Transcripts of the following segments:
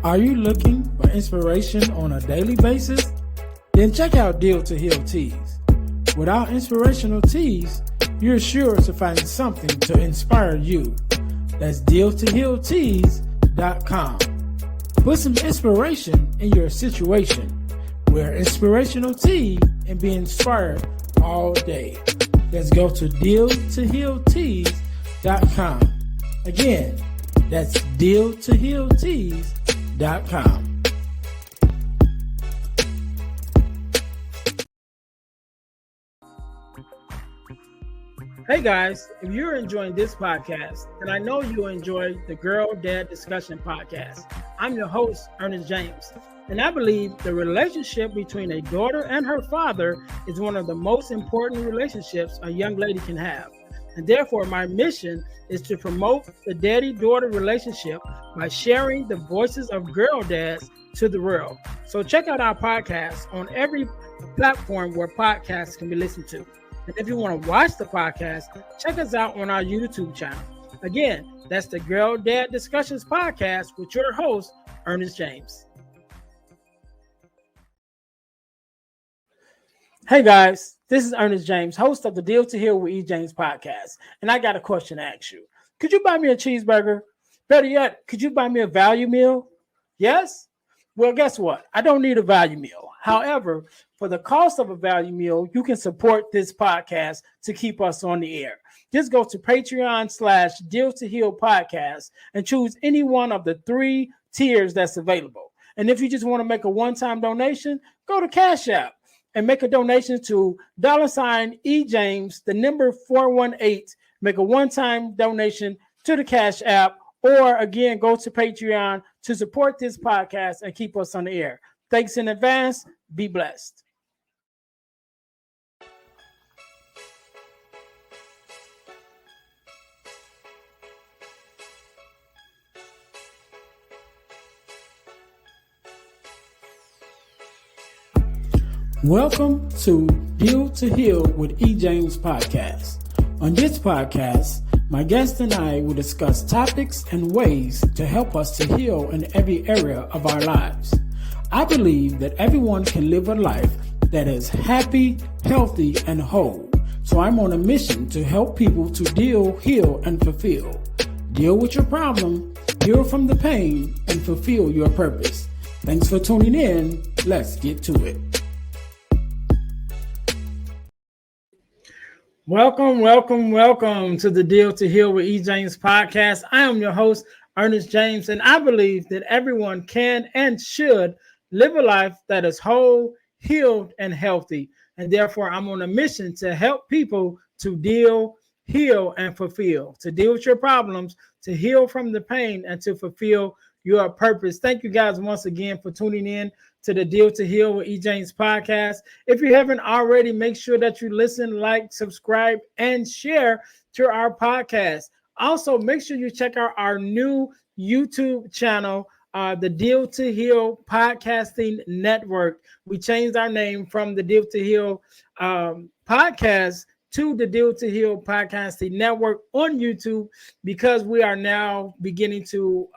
Are you looking for inspiration on a daily basis? Then check out Deal to Heal Teas. With our inspirational teas, you're sure to find something to inspire you. That's dealtohealteas.com. Put some inspiration in your situation. Wear inspirational tea and be inspired all day. Let's go to dealtohealteas.com. Again, that's dealtohealteas.com. Hey guys, if you're enjoying this podcast, then I know you'll enjoy the Girl Dad Discussion podcast. I'm your host, Ernest James, and I believe the relationship between a daughter and her father is one of the most important relationships a young lady can have. And therefore, my mission is to promote the daddy-daughter relationship by sharing the voices of girl dads to the world. So check out our podcast on every platform where podcasts can be listened to. And if you want to watch the podcast, check us out on our YouTube channel. Again, that's the Girl Dad Discussions podcast with your host, Ernest James. Hey guys, this is Ernest James, host of the Deal to Heal with E. James podcast. And I got a question to ask you. Could you buy me a cheeseburger? Better yet, could you buy me a value meal? Yes? Well, guess what? I don't need a value meal. However, for the cost of a value meal, you can support this podcast to keep us on the air. Just go to Patreon/Deal to Heal podcast and choose any one of the 3 tiers that's available. And if you just want to make a one-time donation, go to Cash App and make a donation to $E James, the number 418. Make a one-time donation to the Cash App, or again, go to Patreon to support this podcast and keep us on the air. Thanks in advance. Be blessed. Welcome to Deal to Heal with E. James podcast. On this podcast, my guest and I will discuss topics and ways to help us to heal in every area of our lives. I believe that everyone can live a life that is happy, healthy, and whole. So I'm on a mission to help people to deal, heal, and fulfill. Deal with your problem, heal from the pain, and fulfill your purpose. Thanks for tuning in. Let's get to it. Welcome to the Deal to Heal with E. James podcast. I am your host, Ernest James, and I believe that everyone can and should live a life that is whole, healed, and healthy. And therefore, I'm on a mission to help people to deal, heal, and fulfill, to deal with your problems, to heal from the pain, and to fulfill your purpose. Thank you guys once again for tuning in to the Deal to Heal with E. James podcast. If you haven't already, make sure that you listen, like, subscribe, and share to our podcast. Also, make sure you check out our new YouTube channel, the Deal to Heal Podcasting Network. We changed our name from the Deal to Heal podcast to the Deal to Heal Podcasting Network on YouTube, because we are now beginning to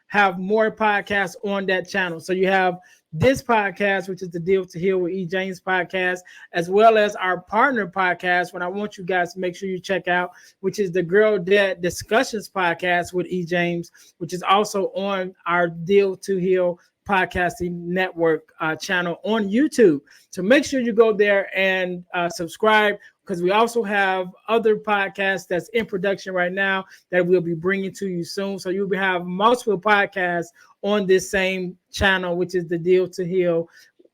have more podcasts on that channel. So you have this podcast, which is the Deal to Heal with E. James podcast, as well as our partner podcast, what I want you guys to make sure you check out, which is the Girl Dad Discussions podcast with E. James, which is also on our Deal to Heal Podcasting Network channel on YouTube. So make sure you go there and subscribe, because we also have other podcasts that's in production right now that we'll be bringing to you soon. So you'll have multiple podcasts on this same channel, which is the Deal to Heal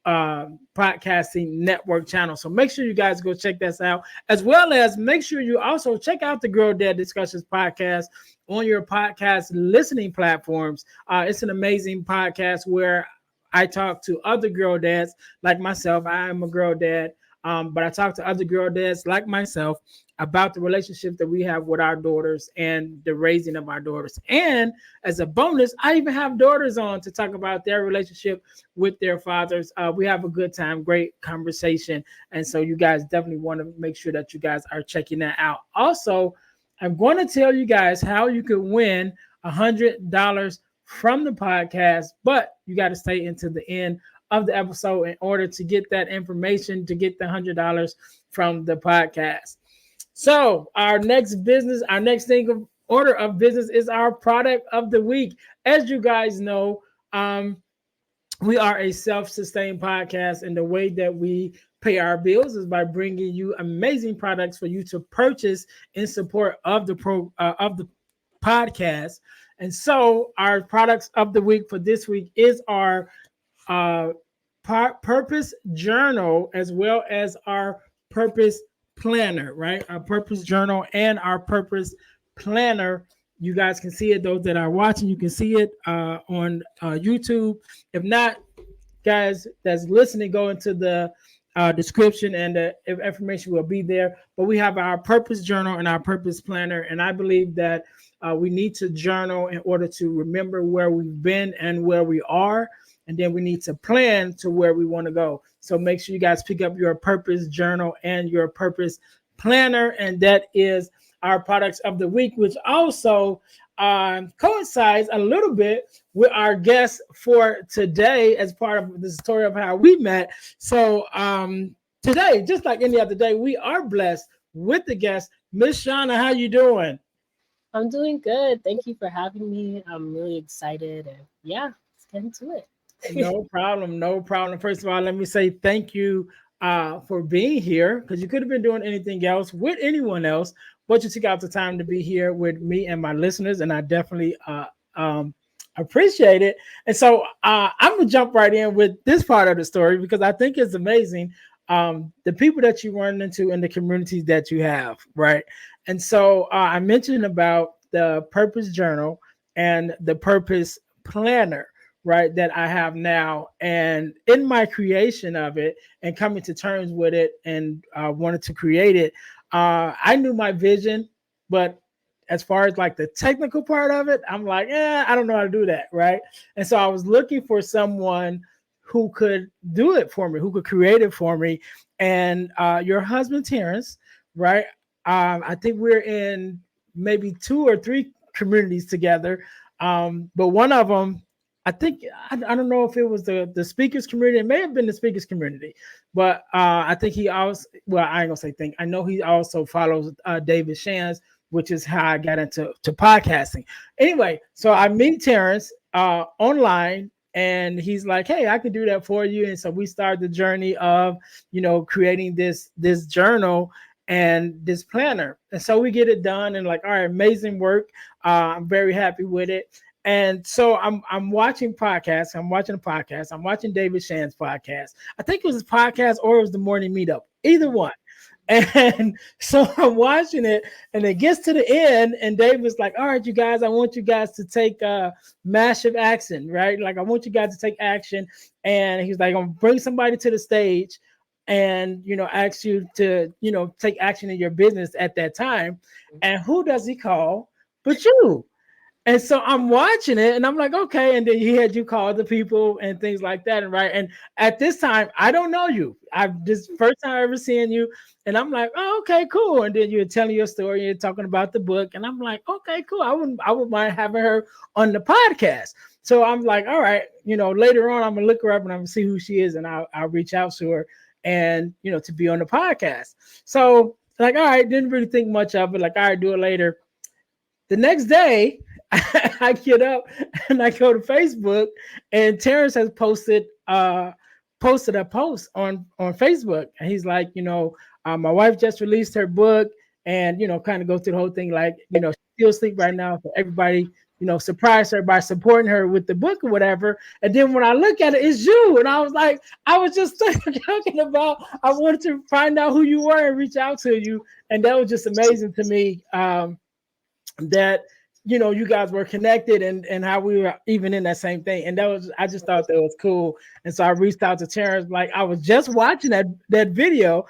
Podcasting Network channel. So make sure you guys go check this out, as well as make sure you also check out the Girl Dad Discussions podcast on your podcast listening platforms. It's an amazing podcast where I talk to other girl dads like myself. I am a girl dad. But I talk to other girl dads like myself about the relationship that we have with our daughters and the raising of our daughters. And as a bonus, I even have daughters on to talk about their relationship with their fathers. We have a good time, great conversation. And so you guys definitely want to make sure that you guys are checking that out. Also, I'm going to tell you guys how you can win $100 from the podcast, but you got to stay into the end of the episode in order to get that information to get the $100 from the podcast. So our next thing of order of business is our product of the week. As you guys know, we are a self-sustained podcast, and the way that we pay our bills is by bringing you amazing products for you to purchase in support of the podcast. And so, our products of the week for this week is our uh, purpose journal as well as our purpose planner, right? Our purpose journal and our purpose planner. You guys can see it. Those that are watching, you can see it on YouTube. If not, guys that's listening, go into the description and the information will be there. But we have our purpose journal and our purpose planner. And I believe that we need to journal in order to remember where we've been and where we are. And then we need to plan to where we want to go. So make sure you guys pick up your purpose journal and your purpose planner. And that is our products of the week, which also coincides a little bit with our guest for today as part of the story of how we met. So today, just like any other day, we are blessed with the guest, Miss Shauna. How you doing? I'm doing good. Thank you for having me. I'm really excited. And yeah, let's get into it. No problem. No problem. First of all, let me say thank you for being here, because you could have been doing anything else with anyone else, but you took out the time to be here with me and my listeners, and I definitely appreciate it. And so I'm gonna jump right in with this part of the story because I think it's amazing, the people that you run into and the communities that you have, right? And so I mentioned about the purpose journal and the purpose planner, right, that I have now. And in my creation of it and coming to terms with it and wanted to create it, I knew my vision, but as far as like the technical part of it, I'm like, I don't know how to do that, right? And so I was looking for someone who could do it for me, who could create it for me. And your husband, Terrence, right? I think we're in maybe 2 or 3 communities together. But one of them, I think, I don't know if it was the speakers community. It may have been the speakers community, but I think he also, well, I ain't gonna say think. I know he also follows David Shands, which is how I got into podcasting. Anyway, so I meet Terrence online, and he's like, "Hey, I can do that for you." And so we started the journey of, creating this journal and this planner. And so we get it done, and like, all right, amazing work. I'm very happy with it. And so I'm watching podcasts. I'm watching a podcast. I'm watching David Shan's podcast. I think it was his podcast or it was the morning meetup. Either one. And so I'm watching it, and it gets to the end, and David's like, "All right, you guys, I want you guys to take massive action, right? Like, I want you guys to take action." And he's like, "I'm gonna bring somebody to the stage and ask you to take action in your business at that time." And who does he call but you? And so I'm watching it and I'm like, okay. And then he had you call the people and things like that. And right. And at this time, I don't know you. I've this first time I ever seen you. And I'm like, oh, okay, cool. And then you're telling your story, you're talking about the book. And I'm like, okay, cool. I wouldn't mind having her on the podcast. So I'm like, all right, later on, I'm gonna look her up and I'm gonna see who she is, and I'll reach out to her and to be on the podcast. So like, all right, didn't really think much of it. Like, all right, do it later. The next day, I get up and I go to Facebook, and Terrence has posted a post on Facebook, and he's like, my wife just released her book, and kind of go through the whole thing, like, she's still asleep right now, so everybody, surprise her by supporting her with the book or whatever. And then when I look at it, it's you, and I was like, I was just talking about, I wanted to find out who you were and reach out to you, and that was just amazing to me. That you guys were connected, and how we were even in that same thing, and I just thought that was cool. And so I reached out to Terrence, like, I was just watching that video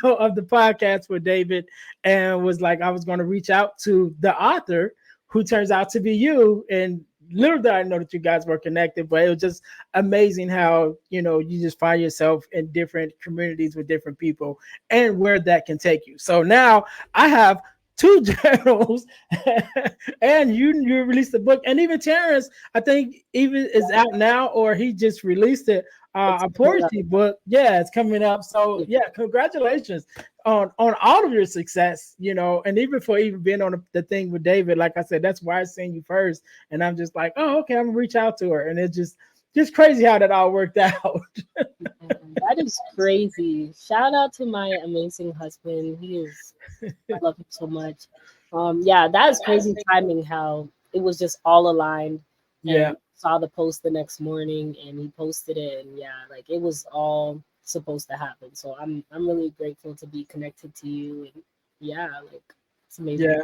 of the podcast with David, and was like, I was going to reach out to the author, who turns out to be you. And little did I know that you guys were connected, but it was just amazing how you just find yourself in different communities with different people and where that can take you. So now I have two journals, and you released the book, and even Terrence, I think even is out now, or he just released it. It's A coming up. poetry book, yeah, it's coming up. So Yeah. yeah, congratulations on all of your success, you know, and even for even being on the thing with David. Like I said, that's why I seen you first, and I'm just like, oh, okay, I'm gonna reach out to her, and it's just crazy how that all worked out. And that is crazy. Shout out to my amazing husband. He is, I love him so much. Yeah, that is crazy timing how it was just all aligned Yeah. and saw the post the next morning and he posted it and yeah, like it was all supposed to happen. So I'm really grateful to be connected to you and yeah, like it's amazing. Yeah,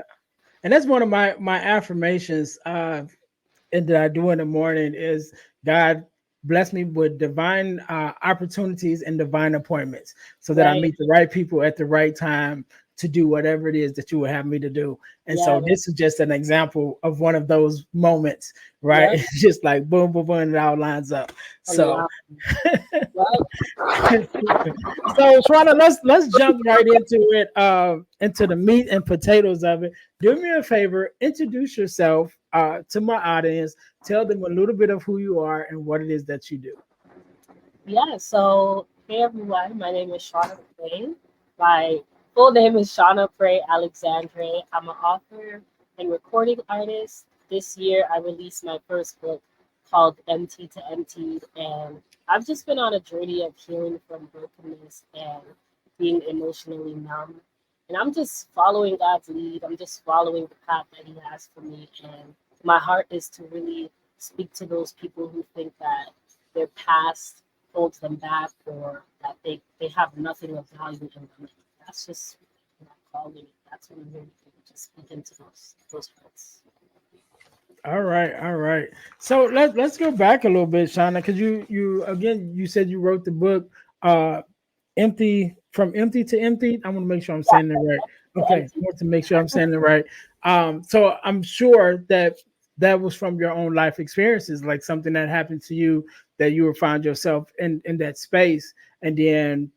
and that's one of my affirmations. And that I do in the morning is God bless me with divine opportunities and divine appointments so that I Right. meet the right people at the right time to do whatever it is that you would have me to do. And Yeah. so this is just an example of one of those moments, right? Yep. It's just like boom, boom, boom, and it all lines up. A So lot. Well, so Shwana, let's jump right into it, into the meat and potatoes of it. Do me a favor, introduce yourself to my audience. Tell them a little bit of who you are and what it is that you do. yeah, so hey everyone, my name is Shauna Prey. My full name is Shauna Prey Alexandre. I'm an author and recording artist. This year I released my first book called Empty to Emptied, and I've just been on a journey of healing from brokenness and being emotionally numb. And I'm just following God's lead. I'm just following the path that He has for me. And my heart is to really speak to those people who think that their past holds them back or that they have nothing of value in them. That's just my calling. That's what I'm here to do. Just speak into those hearts. All right, all right. So let's go back a little bit, Shauna, because you again you said you wrote the book empty from empty to empty. I want to make sure I'm Yeah, saying it right. to Okay, I empty. want to make sure I'm saying it right. So I'm sure that that was from your own life experiences, like something that happened to you that you would find yourself in that space, and then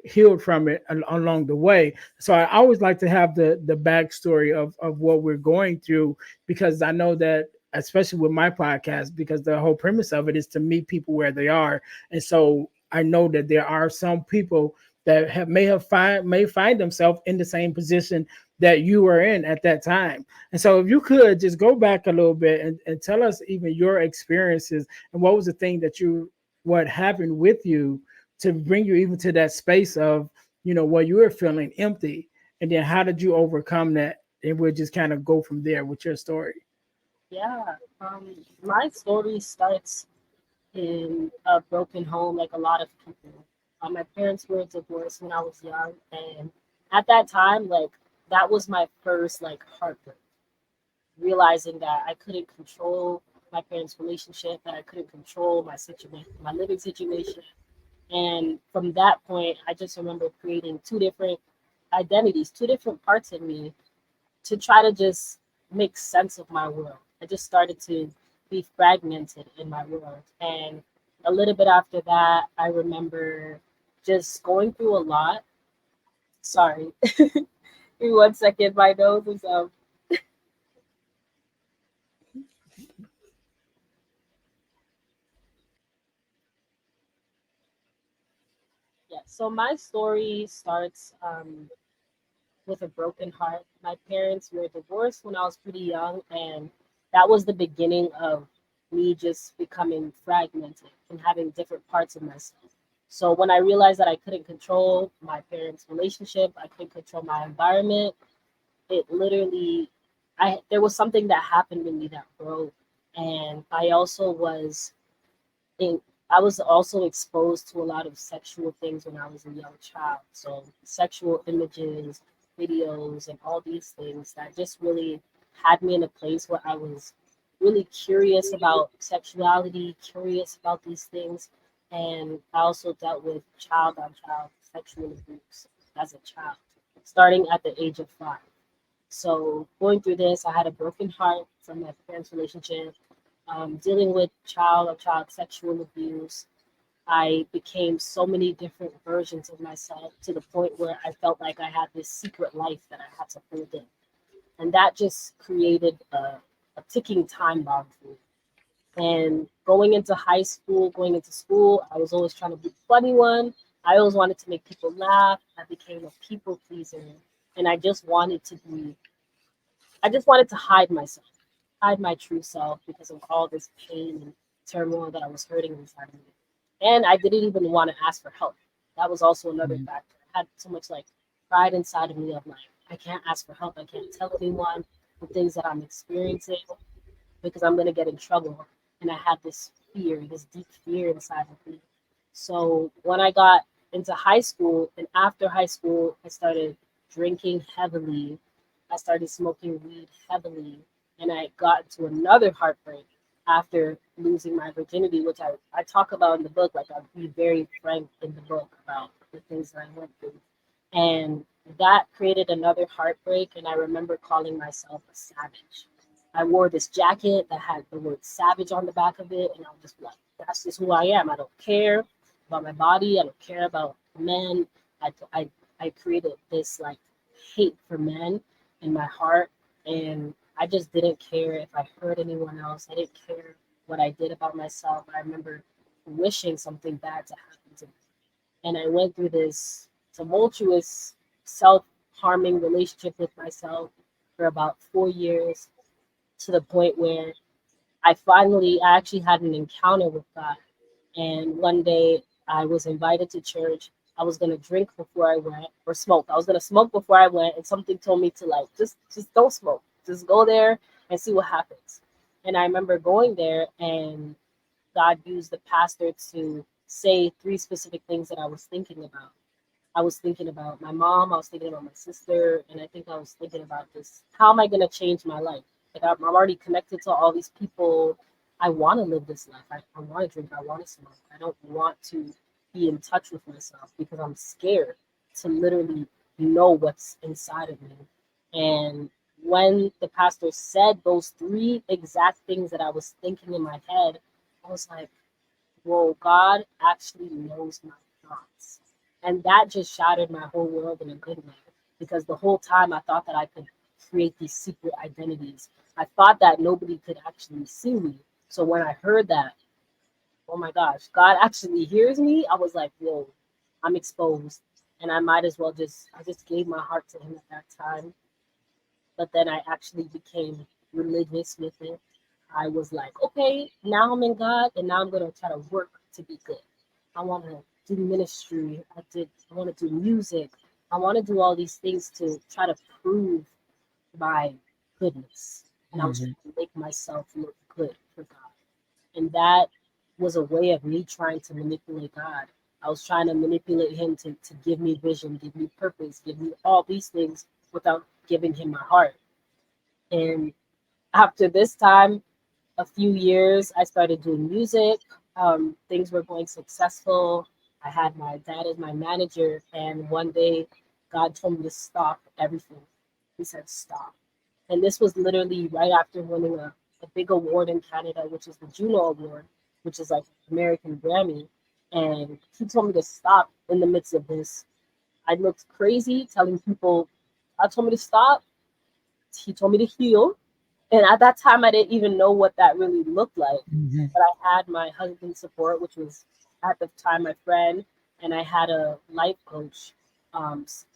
healed from it along the way. So I always like to have the backstory of what we're going through, because I know that, especially with my podcast, because the whole premise of it is to meet people where they are. And so I know that there are some people that may find themselves in the same position that you were in at that time. And so if you could just go back a little bit and tell us even your experiences, and what was the thing that what happened with you to bring you even to that space of, where you were feeling empty, and then how did you overcome that? And we'll just kind of go from there with your story. Yeah. My story starts in a broken home, like a lot of people. My parents were divorced when I was young, and at that time, like that was my first like heartbreak. Realizing that I couldn't control my parents' relationship, that I couldn't control my situation, my living situation. And from that point, I just remember creating two different identities, two different parts of me to try to just make sense of my world. I just started to be fragmented in my world. And a little bit after that, I remember just going through a lot. Sorry, give me 1 second. My nose is yeah. So my story starts with a broken heart. My parents were divorced when I was pretty young, and that was the beginning of me just becoming fragmented and having different parts of myself. So when I realized that I couldn't control my parents' relationship, I couldn't control my environment, it literally there was something that happened in me that broke. And in I was also exposed to a lot of sexual things when I was a young child. So sexual images, videos, and all these things that just really had me in a place where I was really curious about sexuality, curious about these things. And I also dealt with child on child sexual abuse as a child, starting at the age of 5. So going through this, I had a broken heart from my parents' relationship, dealing with child sexual abuse. I became so many different versions of myself to the point where I felt like I had this secret life that I had to hold in. And that just created a ticking time bomb for me. And going into school, I was always trying to be the funny one. I always wanted to make people laugh. I became a people pleaser. And I just wanted to hide myself, hide my true self because of all this pain and turmoil that I was hurting inside of me. And I didn't even want to ask for help. That was also another Mhm. factor. I had so much like pride inside of me of like, I can't ask for help. I can't tell anyone the things that I'm experiencing because I'm going to get in trouble. And I had this fear, this deep fear inside of me. So when I got into high school and after high school, I started drinking heavily. I started smoking weed heavily. And I got into another heartbreak after losing my virginity, which I talk about in the book. Like, I'll be very frank in the book about the things that I went through. And that created another heartbreak. And I remember calling myself a savage. I wore this jacket that had the word savage on the back of it. And I was just like, that's just who I am. I don't care about my body. I don't care about men. I, I, I created this like hate for men in my heart. And I just didn't care if I hurt anyone else. I didn't care what I did about myself. I remember wishing something bad to happen to me. And I went through this tumultuous, self harming relationship with myself for about 4 years to the point where I actually had an encounter with God. And one day I was invited to church. I was gonna drink before I went or smoke. I was gonna smoke before I went, and something told me to like just don't smoke. Just go there and see what happens. And I remember going there, and God used the pastor to say three specific things that I was thinking about. I was thinking about my mom, I was thinking about my sister, and I think I was thinking about this. How am I going to change my life? Like, I'm already connected to all these people. I want to live this life. I want to drink. I want to smoke. I don't want to be in touch with myself because I'm scared to literally know what's inside of me. And when the pastor said those three exact things that I was thinking in my head, I was like, whoa, God actually knows my thoughts. And that just shattered my whole world in a good way. Because the whole time I thought that I could create these secret identities. I thought that nobody could actually see me. So when I heard that, oh my gosh, God actually hears me, I was like, whoa, I'm exposed. And I might as well I just gave my heart to him at that time. But then I actually became religious with it. I was like, okay, now I'm in God, and now I'm gonna try to work to be good. I want to do ministry. I want to do music. I want to do all these things to try to prove my goodness, and I was Mhm. trying to make myself look good for God. And that was a way of me trying to manipulate God. I was trying to manipulate him to give me vision, give me purpose, give me all these things without giving him my heart. And after this time, a few years, I started doing music. Things were going successful. I had my dad as my manager, and one day, God told me to stop everything. He said, stop. And this was literally right after winning a big award in Canada, which is the Juno Award, which is like American Grammy. And he told me to stop in the midst of this. I looked crazy telling people, God told me to stop. He told me to heal. And at that time, I didn't even know what that really looked like. Mhm. But I had my husband's support, which was at the time my friend, and I had a life coach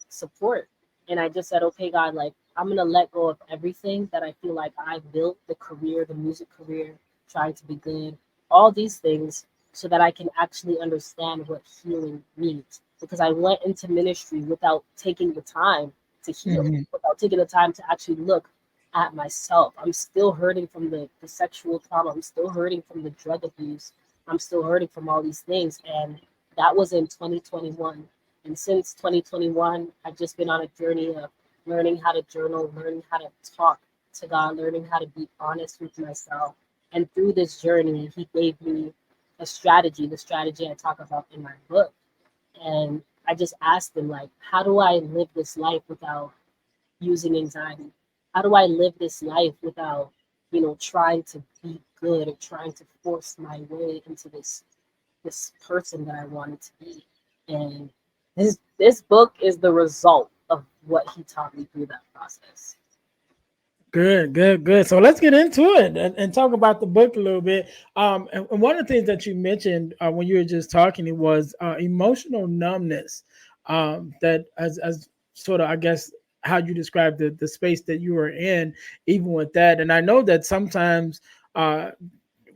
support. And I just said, okay, God, like, I'm going to let go of everything that I feel like I built the career, the music career, trying to be good, all these things, so that I can actually understand what healing means. Because I went into ministry without taking the time to heal, Mhm. without taking the time to actually look at myself. I'm still hurting from the sexual trauma. I'm still hurting from the drug abuse. I'm still hurting from all these things. And that was in 2021. And since 2021, I've just been on a journey of learning how to journal, learning how to talk to God, learning how to be honest with myself. And through this journey, He gave me a strategy, the strategy I talk about in my book. And I just asked Him, like, how do I live this life without using anxiety? How do I live this life without, trying to be good or trying to force my way into this person that I wanted to be? And this book is the result of what he taught me through that process. Good, good, good. So let's get into it and talk about the book a little bit. And one of the things that you mentioned when you were just talking, it was emotional numbness. That as sort of, I guess, how you described the space that you were in, even with that. And I know that sometimes uh,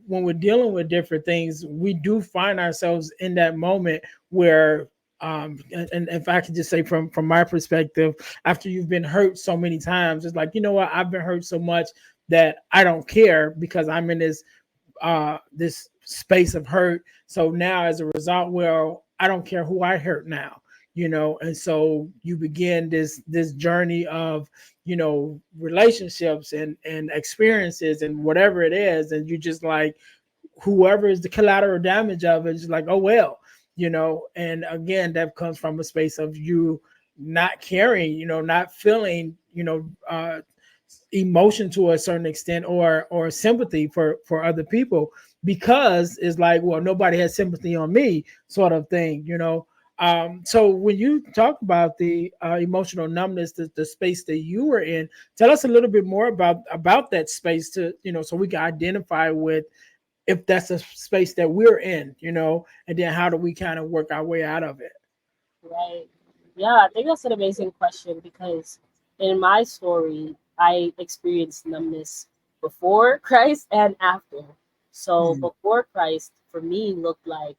when we're dealing with different things, we do find ourselves in that moment where and if I could just say from my perspective, after you've been hurt so many times, it's like, you know what, I've been hurt so much that I don't care because I'm in this space of hurt. So now as a result, well, I don't care who I hurt now, and so you begin this journey of, relationships and experiences and whatever it is, and you just like whoever is the collateral damage of it is like, oh well, and again, that comes from a space of you not caring, not feeling, emotion to a certain extent or sympathy for other people, because it's like, well, nobody has sympathy on me, sort of thing. So when you talk about the emotional numbness, the space that you were in, tell us a little bit more about that space, to so we can identify with if that's a space that we're in, and then how do we kind of work our way out of it. Right. Yeah, I think that's an amazing question because in my story, I experienced numbness before Christ and after. So Mm, before Christ, for me, looked like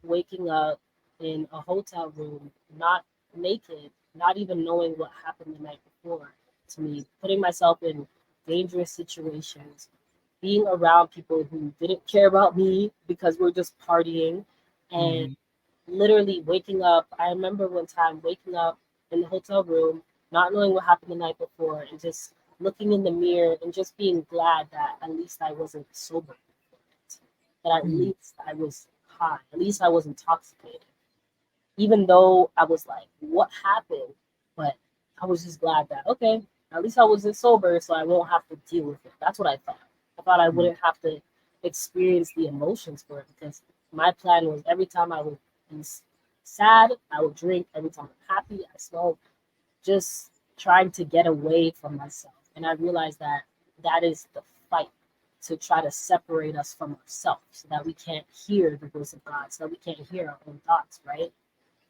waking up in a hotel room, not naked, not even knowing what happened the night before to me, putting myself in dangerous situations, being around people who didn't care about me because we're just partying, and mm, literally waking up. I remember one time waking up in the hotel room, not knowing what happened the night before, and just looking in the mirror and just being glad that at least I wasn't sober, that at mm, least I was high, at least I was intoxicated. Even though I was like, what happened? But I was just glad that, okay, at least I wasn't sober, so I won't have to deal with it. That's what I thought. I thought I mm, wouldn't have to experience the emotions for it because my plan was every time I would be sad, I would drink. Every time I'm happy, I smoke. Just trying to get away from myself. And I realized that that is the fight, to try to separate us from ourselves so that we can't hear the voice of God, so that we can't hear our own thoughts, right?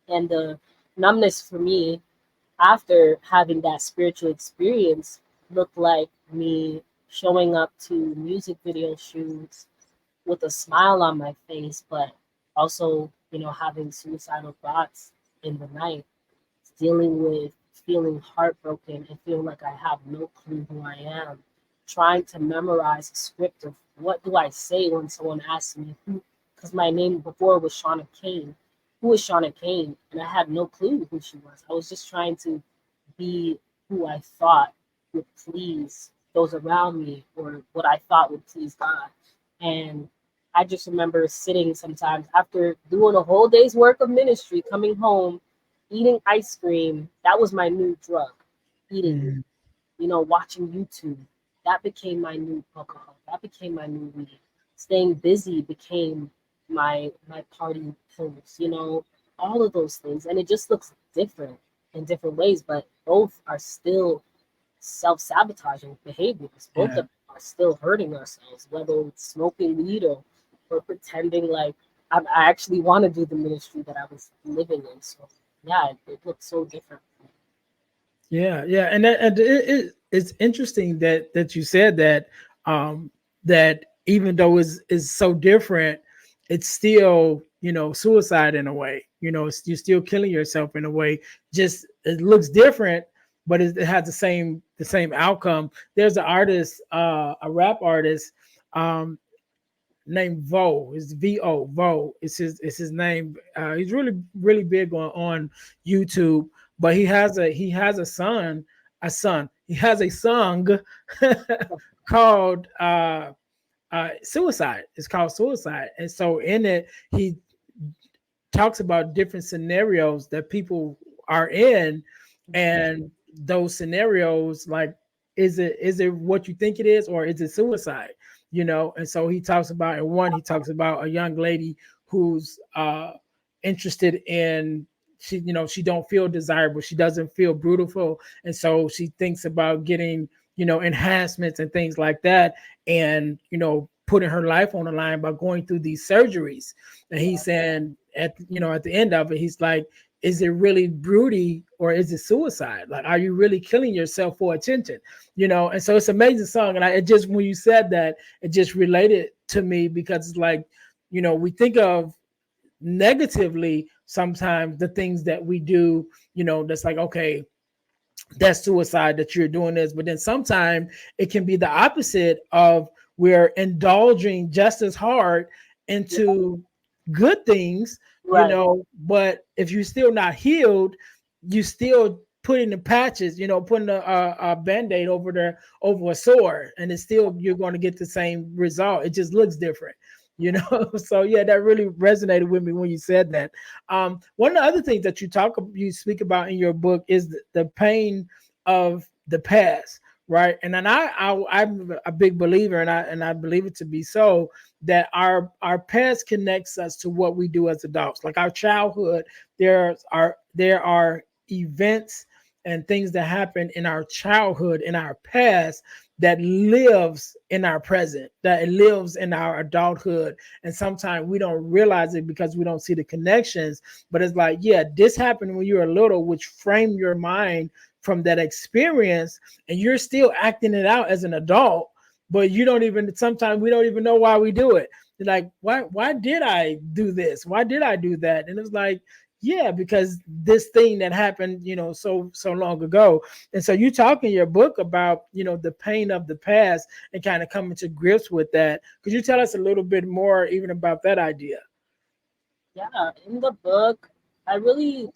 And the numbness for me after having that spiritual experience looked like me showing up to music video shoots with a smile on my face, but also, having suicidal thoughts in the night, dealing with feeling heartbroken and feeling like I have no clue who I am, trying to memorize a script of what do I say when someone asks me who, because my name before was Shauna Kane. Who is Shauna Kane? And I had no clue who she was. I was just trying to be who I thought would please those around me or what I thought would please God. And I just remember sitting sometimes after doing a whole day's work of ministry, coming home, eating ice cream. That was my new drug, eating it. mm. Watching YouTube. That became my new alcohol. That became my new weed. Staying busy became my party pills. All of those things, and it just looks different in different ways, but both are still self-sabotaging behaviors. Both Yeah. of them are still hurting ourselves, whether it's smoking weed or pretending like I actually want to do the ministry that I was living in. So yeah, it looks so different. Yeah, yeah, and it's interesting that you said that, that even though is so different, it's still, suicide in a way. You're still killing yourself in a way. Just it looks different, but it has the same outcome. There's an artist, a rap artist, um, named Vo. It's Vo. It's his name. He's really big on YouTube, but he has a son. He has a song called Suicide. It's called Suicide, and so in it he talks about different scenarios that people are in, and those scenarios, like, is it what you think it is, or is it suicide? And so he talks about, in one, he talks about a young lady who's interested in, she don't feel desirable, she doesn't feel beautiful, and so she thinks about getting enhancements and things like that, and putting her life on the line by going through these surgeries. And he's Yeah. saying at the end of it, he's like, is it really broody or is it suicide? Like, are you really killing yourself for attention? And so it's an amazing song. And it just, when you said that, it just related to me, because it's like, we think of negatively sometimes the things that we do, that's like, okay, that's suicide that you're doing this. But then sometimes it can be the opposite of, we're indulging just as hard Yeah. into good things, Right. but if you're still not healed, you still putting the patches, putting a band-aid over a sore, and it's still, you're going to get the same result. It just looks different. So yeah, that really resonated with me when you said that. One of the other things that you speak about in your book is the pain of the past, right? And then I'm a big believer, and I believe it to be so, that our past connects us to what we do as adults. Like our childhood, there are events and things that happen in our childhood, in our past, that lives in our present, that it lives in our adulthood. And sometimes we don't realize it because we don't see the connections. But it's like, yeah, this happened when you were little, which framed your mind from that experience, and you're still acting it out as an adult, but you don't even, sometimes we don't even know why we do it. You're like, why did I do this? Why did I do that? And it's like, yeah, because this thing that happened, so long ago. And so you talk in your book about, the pain of the past, and kind of coming to grips with that. Could you tell us a little bit more even about that idea? Yeah. In the book, I really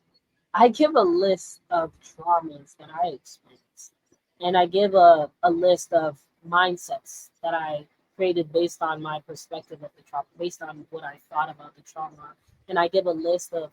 I give a list of traumas that I experienced, and I give a list of mindsets that I created based on my perspective of the trauma, based on what I thought about the trauma. And I give a list of,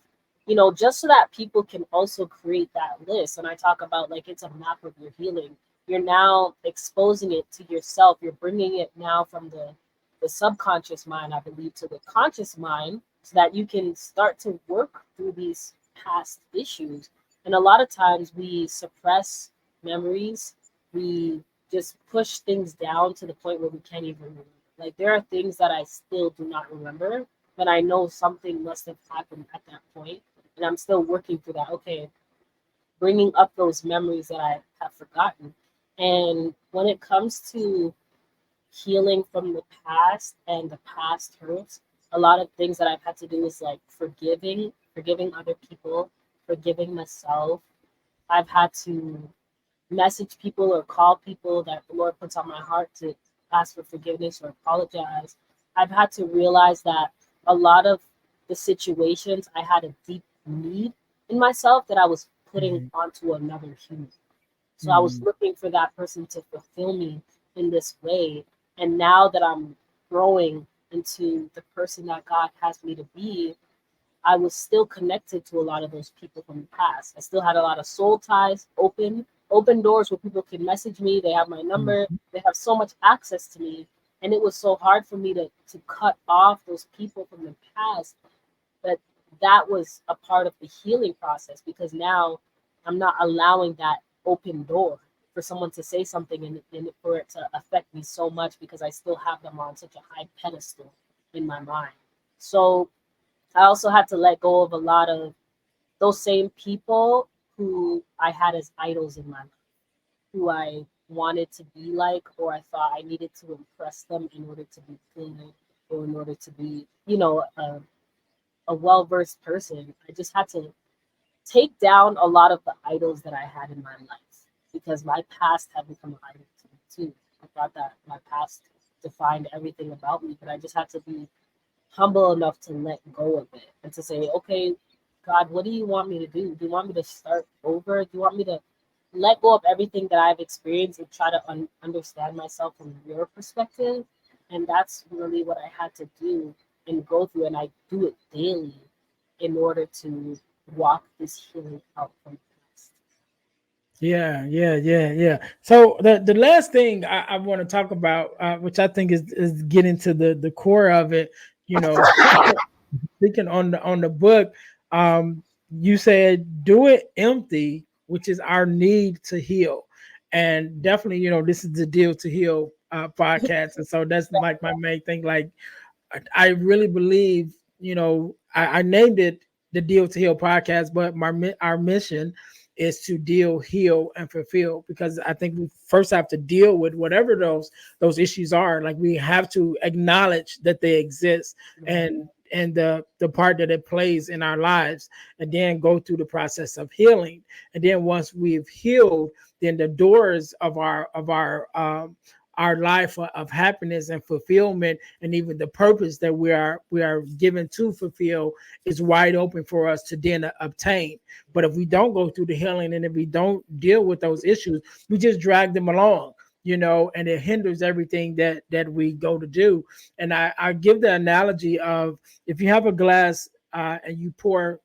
just so that people can also create that list. And I talk about, like, it's a map of your healing. You're now exposing it to yourself. You're bringing it now from the subconscious mind, I believe, to the conscious mind, so that you can start to work through these past issues. And a lot of times we suppress memories. We just push things down to the point where we can't even remember. Like, there are things that I still do not remember, but I know something must have happened at that point, and I'm still working through that. Okay, bringing up those memories that I have forgotten. And when it comes to healing from the past and the past hurts, a lot of things that I've had to do is like forgiving other people, forgiving myself. I've had to message people or call people that the Lord puts on my heart to ask for forgiveness or apologize. I've had to realize that a lot of the situations I had a deep need in myself that I was putting Mm-hmm. onto another human. So I was Mm-hmm. looking for that person to fulfill me in this way. And now that I'm growing into the person that God has me to be, I was still connected to a lot of those people from the past. I still had a lot of soul ties, open doors where people can message me. They have my number. They have so much access to me. And it was so hard for me to cut off those people from the past. But that was a part of the healing process, because now I'm not allowing that open door for someone to say something, and for it to affect me so much, because I still have them on such a high pedestal in my mind. So I also had to let go of a lot of those same people who I had as idols in my life, who I wanted to be like, or I thought I needed to impress them in order to be good, or in order to be, a well versed person. I just had to take down a lot of the idols that I had in my life, because my past had become an idol to me too. I thought that my past defined everything about me, but I just had to be humble enough to let go of it and to say, okay, God, what do you want me to do? Do you want me to start over? Do you want me to let go of everything that I've experienced and try to understand myself from your perspective? And that's really what I had to do and go through. And I do it daily in order to walk this healing out from the past. Yeah, yeah, yeah, yeah. So the last thing I want to talk about, which I think is getting to the core of it, you know, speaking on the book, you said do it empty, which is our need to heal. And definitely, this is the Deal to Heal podcast, and so that's like my main thing. Like, I really believe, I named it the Deal to Heal podcast, but our mission is to deal, heal, and fulfill. Because I think we first have to deal with whatever those issues are. Like, we have to acknowledge that they exist, and the part that it plays in our lives, and then go through the process of healing. And then once we've healed, then the doors of our life of happiness and fulfillment, and even the purpose that we are given to fulfill, is wide open for us to then obtain. But if we don't go through the healing, and if we don't deal with those issues, we just drag them along, and it hinders everything that we go to do. And I give the analogy of, if you have a glass, and you pour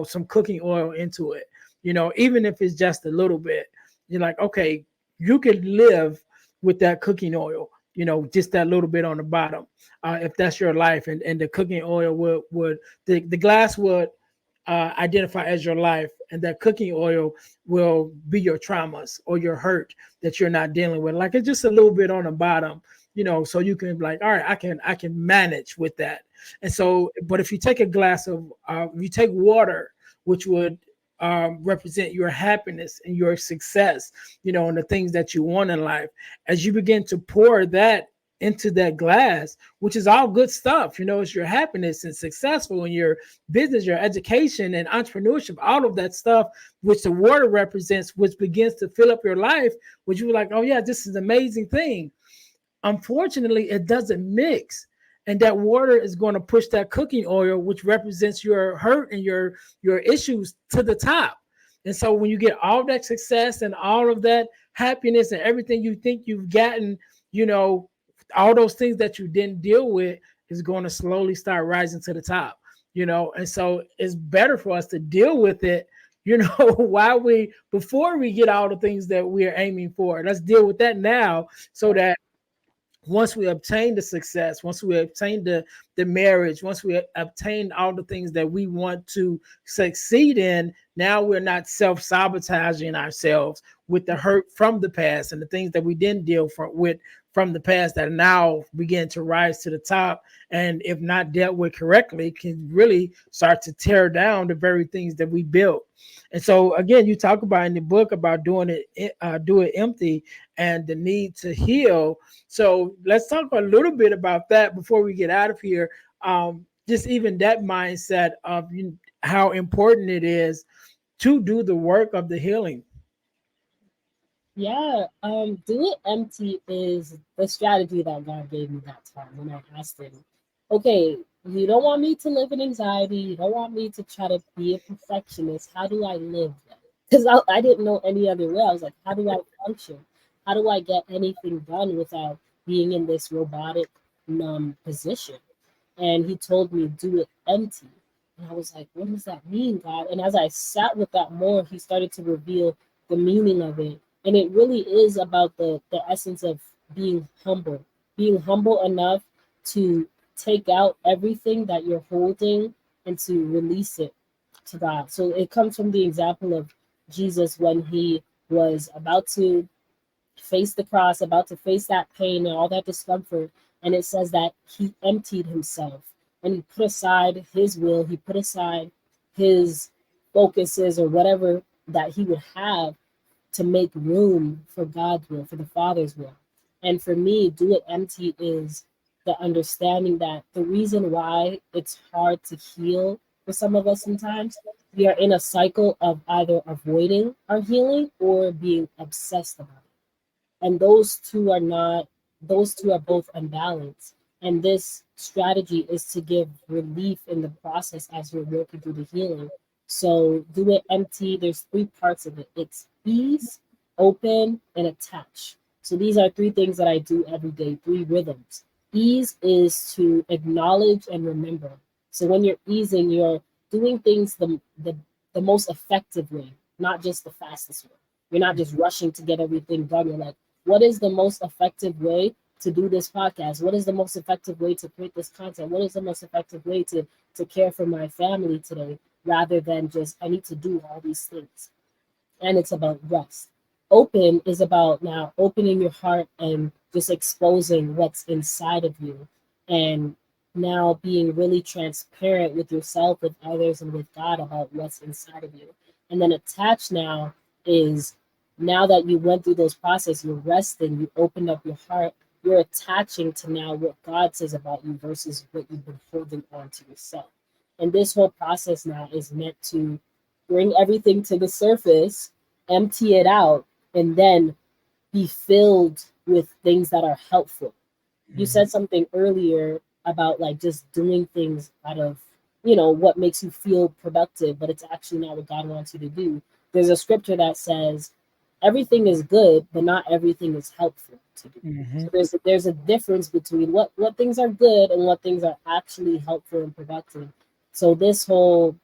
some cooking oil into it, even if it's just a little bit, you're like, okay, you could live with that cooking oil, just that little bit on the bottom, if that's your life. And the cooking oil would the glass would identify as your life, and that cooking oil will be your traumas or your hurt that you're not dealing with. Like, it's just a little bit on the bottom, so you can be like, all right, I can manage with that. And so, but if you take a glass of you take water, which would represent your happiness and your success, and the things that you want in life, as you begin to pour that into that glass, which is all good stuff, it's your happiness and successful in your business, your education and entrepreneurship, all of that stuff, which the water represents, which begins to fill up your life, which you're like, oh yeah, this is an amazing thing. Unfortunately, it doesn't mix. And that water is going to push that cooking oil, which represents your hurt and your issues, to the top. And so when you get all that success and all of that happiness and everything you think you've gotten, all those things that you didn't deal with is going to slowly start rising to the top. And so it's better for us to deal with it, while before we get all the things that we're aiming for. Let's deal with that now, so that once we obtain the success, once we obtain the marriage, once we obtain all the things that we want to succeed in, now we're not self-sabotaging ourselves with the hurt from the past and the things that we didn't deal with from the past, that now begin to rise to the top, and if not dealt with correctly, can really start to tear down the very things that we built. And so again, you talk about in the book about do it empty, and the need to heal. So let's talk a little bit about that before we get out of here. Just even that mindset of how important it is to do the work of the healing. Yeah, do it empty is the strategy that God gave me that time when I asked him, okay, you don't want me to live in anxiety, you don't want me to try to be a perfectionist. How do I live then? Because I didn't know any other way. I was like, how do I function? How do I get anything done without being in this robotic, numb position? And he told me, do it empty. And I was like, what does that mean, God? And as I sat with that more, he started to reveal the meaning of it. And it really is about the essence of being humble enough to take out everything that you're holding and to release it to God. So it comes from the example of Jesus when he was about to face the cross, about to face that pain and all that discomfort. And it says that he emptied himself and he put aside his will, he put aside his focuses or whatever that he would have to make room for God's will, for the Father's will. And for me, do it empty is the understanding that the reason why it's hard to heal for some of us sometimes, we are in a cycle of either avoiding our healing or being obsessed about it. And those two are both unbalanced. And this strategy is to give relief in the process as you're working through the healing. So do it empty. There's three parts of it. It's ease, open, and attach. So these are three things that I do every day, three rhythms. Ease is to acknowledge and remember. So when you're easing, you're doing things the most effective way, not just the fastest way. You're not just rushing to get everything done. You're like, what is the most effective way to do this podcast? What is the most effective way to create this content? What is the most effective way to care for my family today? Rather than just, I need to do all these things. And it's about rest. Open is about now opening your heart and just exposing what's inside of you, and now being really transparent with yourself, with others, and with God about what's inside of you. And then attached now is, now that you went through those processes, you're resting, you opened up your heart, you're attaching to now what God says about you versus what you've been holding on to yourself. And this whole process now is meant to bring everything to the surface, empty it out, and then be filled with things that are helpful. You Mhm. said something earlier about like just doing things out of, you know, what makes you feel productive, but it's actually not what God wants you to do. There's a scripture that says everything is good, but not everything is helpful to do. Mhm. So there's a difference between what things are good and what things are actually helpful and productive. So this whole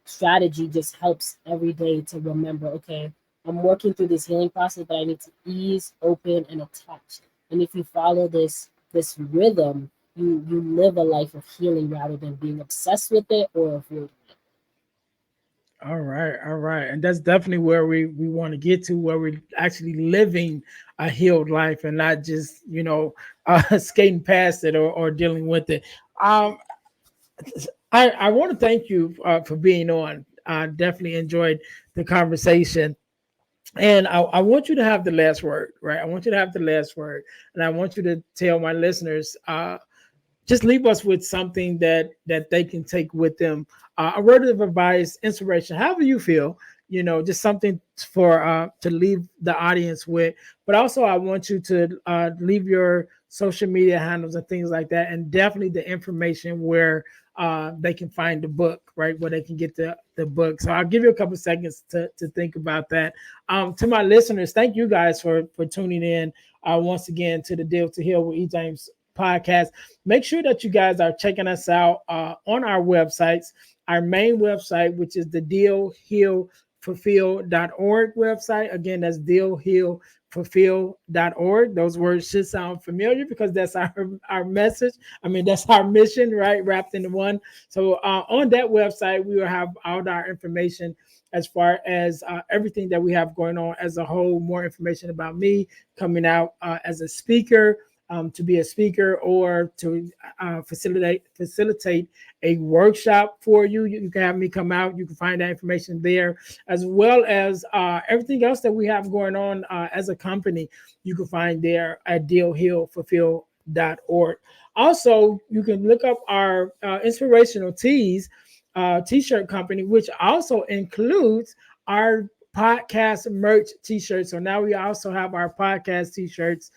strategy just helps every day to remember, okay, I'm working through this healing process, but I need to ease, open, and attach. And if you follow this rhythm, you live a life of healing rather than being obsessed with it or avoiding it. All right, all right, and that's definitely where we want to get to, where we're actually living a healed life and not just skating past it or dealing with it. Um, I want to thank you for being on. I definitely enjoyed the conversation. And I want you to have the last word, right? I want you to have the last word. And I want you to tell my listeners, just leave us with something that they can take with them, a word of advice, inspiration, however you feel, just something for to leave the audience with. But also I want you to leave your social media handles and things like that, and definitely the information where they can find the book, right, where they can get the book. So I'll give you a couple seconds to think about that. To my listeners, thank you guys for tuning in once again to the Deal to Heal with E. James podcast. Make sure that you guys are checking us out on our websites. Our main website, which is the dealhealfulfill.org website. Again, that's dealhealfulfill.org. Those words should sound familiar because that's our message. I mean, that's our mission, right? Wrapped into one. So on that website, we will have all our information as far as everything that we have going on as a whole, more information about me coming out as a speaker, to be a speaker, or to facilitate a workshop for you. You can have me come out. You can find that information there, as well as everything else that we have going on as a company. You can find there at dealhealfulfill.org. Also, you can look up our inspirational teas t-shirt company, which also includes our podcast merch t-shirts. So now we also have our podcast t-shirts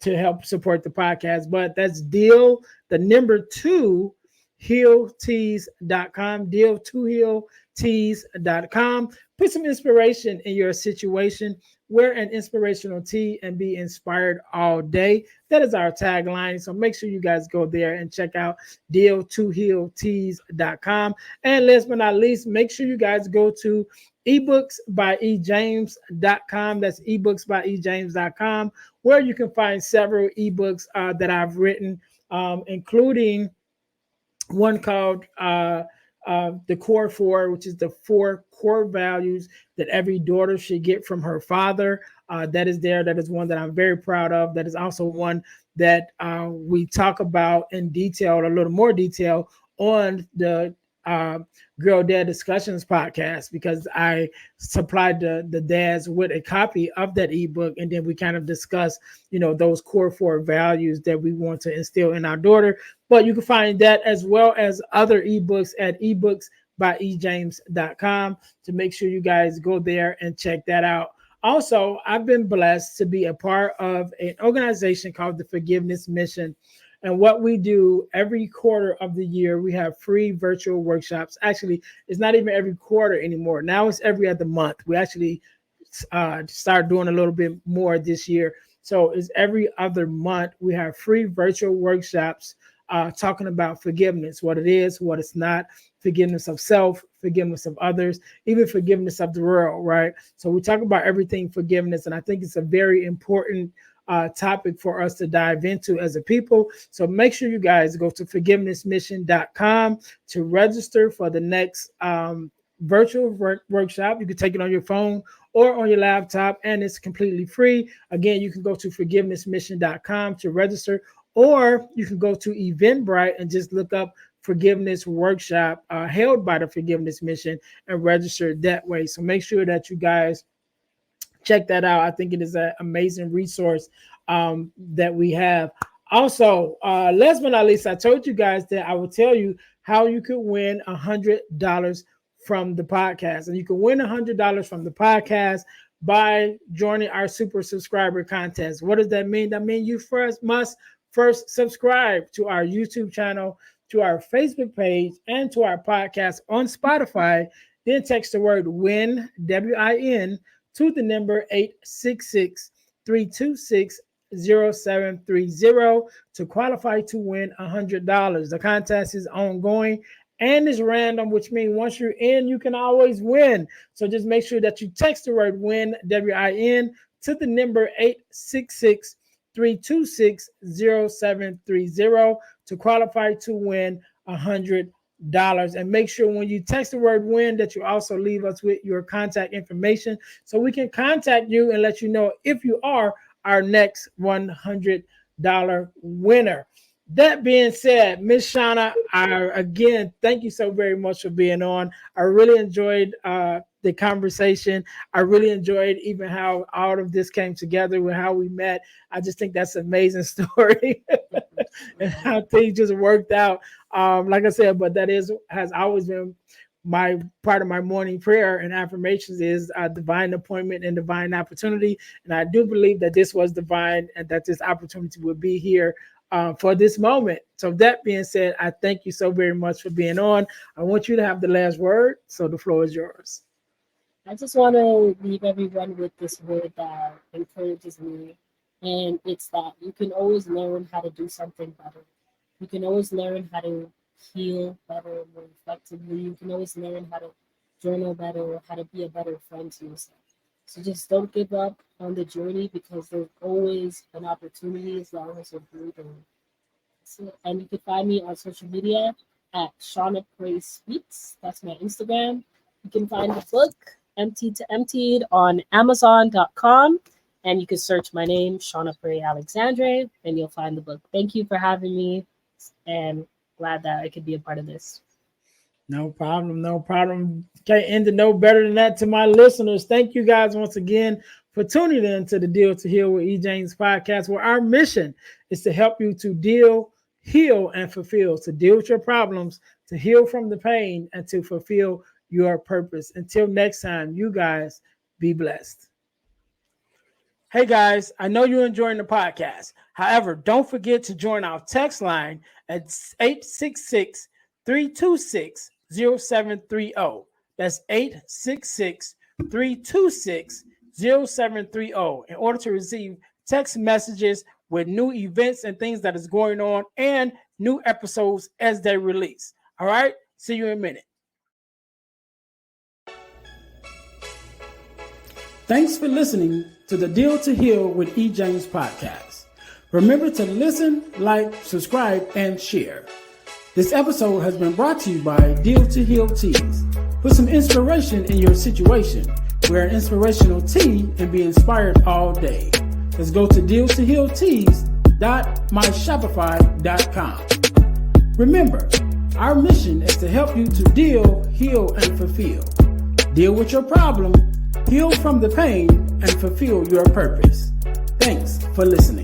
to help support the podcast. But that's deal the number two healtees.com, deal to healtees.com. Put some inspiration in your situation. Wear an inspirational tee and be inspired all day. That is our tagline. So make sure you guys go there and check out deal2healtees.com. And last but not least, make sure you guys go to ebooksbyejames.com. That's ebooksbyejames.com, where you can find several ebooks that I've written, including one called The Core Four, which is the four core values that every daughter should get from her father. That is there. That is one that I'm very proud of. That is also one that we talk about in detail, a little more detail, on the uh, Girl Dad Discussions podcast, because I supplied the dads with a copy of that ebook, and then we kind of discuss, those core four values that we want to instill in our daughter. But you can find that as well as other ebooks at ebooksbyejames.com. To make sure you guys go there and check that out. Also, I've been blessed to be a part of an organization called the Forgiveness Mission. And what we do every quarter of the year, we have free virtual workshops. Actually, it's not even every quarter anymore. Now it's every other month. We actually start doing a little bit more this year. So it's every other month. We have free virtual workshops talking about forgiveness, what it is, what it's not, forgiveness of self, forgiveness of others, even forgiveness of the world, right? So we talk about everything forgiveness, and I think it's a very important topic for us to dive into as a people. So make sure you guys go to forgivenessmission.com to register for the next virtual workshop. You can take it on your phone or on your laptop, and it's completely free. Again, you can go to forgivenessmission.com to register, or you can go to Eventbrite and just look up forgiveness workshop held by the Forgiveness Mission and register that way. So make sure that you guys check that out. I think it is an amazing resource that we have. Also, last but not least, I told you guys that I would tell you how you could win $100 from the podcast. And you can win $100 from the podcast by joining our super subscriber contest. What does that mean? That means you must first subscribe to our YouTube channel, to our Facebook page, and to our podcast on Spotify. Then text the word WIN, W-I-N, to the number 866-326-0730 to qualify to win $100. The contest is ongoing and is random, which means once you're in, you can always win. So just make sure that you text the word WIN, W-I-N, to the number 866-326-0730 to qualify to win $100. And make sure when you text the word WIN that you also leave us with your contact information so we can contact you and let you know if you are our next $100 winner. That being said, Miss Shauna, again, thank you so very much for being on. I really enjoyed the conversation. I really enjoyed even how all of this came together with how we met. I just think that's an amazing story and how things just worked out. Like I said, but that has always been my part of my morning prayer and affirmations is divine appointment and divine opportunity. And I do believe that this was divine and that this opportunity would be here for this moment. So that being said, I thank you so very much for being on. I want you to have the last word. So the floor is yours. I just want to leave everyone with this word that encourages me. And it's that you can always learn how to do something better. You can always learn how to heal better, more effectively. You can always learn how to journal better, how to be a better friend to yourself. So just don't give up on the journey because there's always an opportunity as long as you're breathing. And you can find me on social media at Shauna Pray Speaks. That's my Instagram. You can find the book, Emptied to Emptied, on Amazon.com. And you can search my name, Shauna Pray Alexandre, and you'll find the book. Thank you for having me, and glad that I could be a part of this. No problem. No problem. Can't end it no better than that to my listeners. Thank you guys once again for tuning in to the Deal to Heal with E. James podcast, where our mission is to help you to deal, heal, and fulfill, to deal with your problems, to heal from the pain, and to fulfill your purpose. Until next time, you guys be blessed. Hey guys, I know you're enjoying the podcast. However, don't forget to join our text line at 866-326-0730. That's 866-326-0730 in order to receive text messages with new events and things that is going on and new episodes as they release. All right, see you in a minute. Thanks for listening to the Deal to Heal with E. James podcast. Remember to listen, like, subscribe, and share. This episode has been brought to you by Deal to Heal Teas. Put some inspiration in your situation. Wear an inspirational tea and be inspired all day. Let's go to dealtohealteas.myshopify.com. Remember, our mission is to help you to deal, heal, and fulfill. Deal with your problem, heal from the pain, and fulfill your purpose. Thanks for listening.